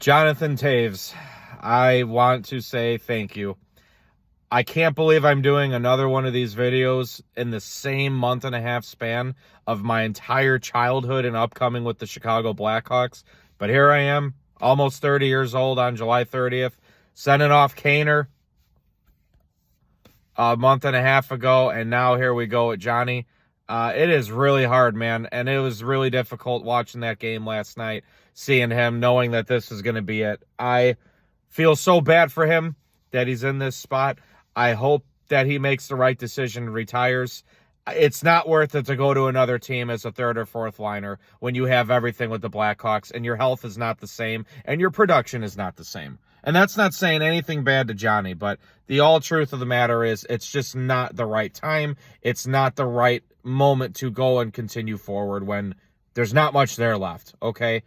Jonathan Toews, I want to say thank you. I can't believe I'm doing another one of these videos in the same month and a half span of my entire childhood and upcoming with the Chicago Blackhawks. But here I am, almost 30 years old on July 30th, sending off Kaner a month and a half ago, and now here we go with Johnny. It is really hard, man, and it was really difficult watching that game last night, seeing him, knowing that this is going to be it. I feel so bad for him that he's in this spot. I hope that he makes the right decision and retires. It's not worth it to go to another team as a third or fourth liner when you have everything with the Blackhawks and your health is not the same and your production is not the same. And that's not saying anything bad to Johnny, but the all truth of the matter is it's just not the right time. It's not the right moment to go and continue forward when there's not much there left, okay?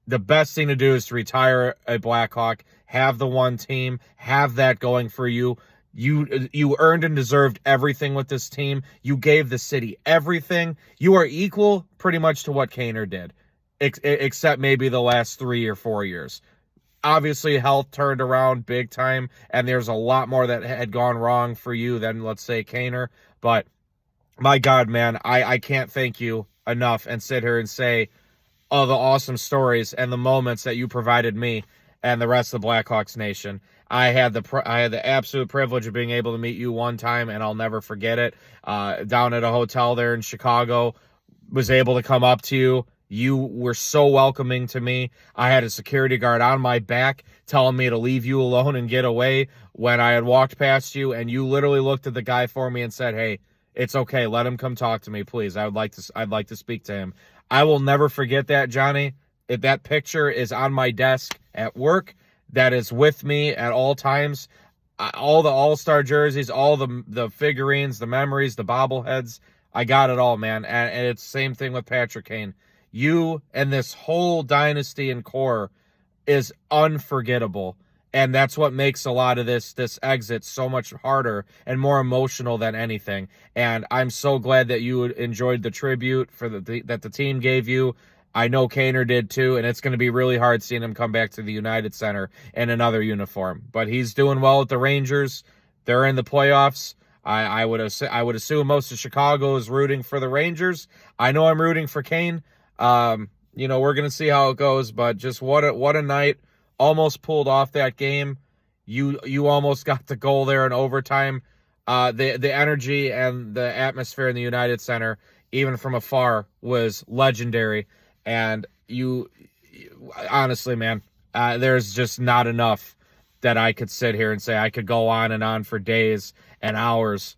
The best thing to do is to retire a Blackhawk, have the one team, have that going for you. You earned and deserved everything with this team. You gave the city everything. You are equal pretty much to what Kaner did, except maybe the last 3 or 4 years. Obviously, health turned around big time, and there's a lot more that had gone wrong for you than, let's say, Kaner. But, my God, man, I can't thank you enough and sit here and say all the awesome stories and the moments that you provided me and the rest of the Blackhawks nation. I had the absolute privilege of being able to meet you one time, and I'll never forget it. Down at a hotel there in Chicago, was able to come up to you. You were so welcoming to me. I had a security guard on my back telling me to leave you alone and get away when I had walked past you, and you literally looked at the guy for me and said, "Hey, it's okay. Let him come talk to me, please. I'd like to speak to him." I will never forget that, Johnny. If that picture is on my desk at work, that is with me at all times. All the All-Star jerseys, all the figurines, the memories, the bobbleheads. I got it all, man. And it's the same thing with Patrick Kane. You and this whole dynasty and core is unforgettable. And that's what makes a lot of this exit so much harder and more emotional than anything. And I'm so glad that you enjoyed the tribute that the team gave you. I know Kaner did too, and it's going to be really hard seeing him come back to the United Center in another uniform. But he's doing well at the Rangers. They're in the playoffs. I would assume most of Chicago is rooting for the Rangers. I know I'm rooting for Kane. We're going to see how it goes, but just what a night. Almost pulled off that game. You almost got the goal there in overtime. The energy and the atmosphere in the United Center, even from afar, was legendary. And you honestly, man, there's just not enough that I could sit here and say. I could go on and on for days and hours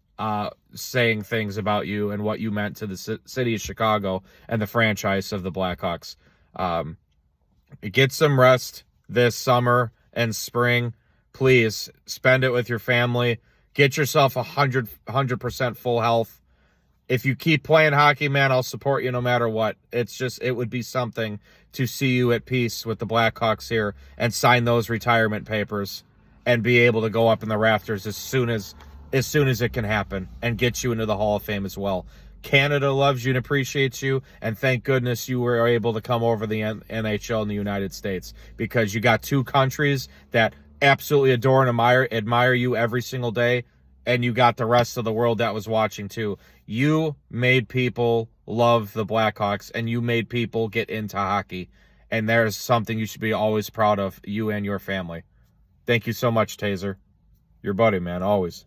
saying things about you and what you meant to the city of Chicago and the franchise of the Blackhawks. Get some rest this summer and spring. Please spend it with your family. Get yourself 100% full health. If you keep playing hockey, man, I'll support you no matter what. It would be something to see you at peace with the Blackhawks here and sign those retirement papers and be able to go up in the rafters as soon as it can happen and get you into the Hall of Fame as well. Canada loves you and appreciates you, and thank goodness you were able to come over the NHL in the United States, because you got two countries that absolutely adore and admire you every single day, and you got the rest of the world that was watching too. You made people love the Blackhawks, and you made people get into hockey, and there's something you should be always proud of, you and your family. Thank you so much, Taser. Your buddy, man, always.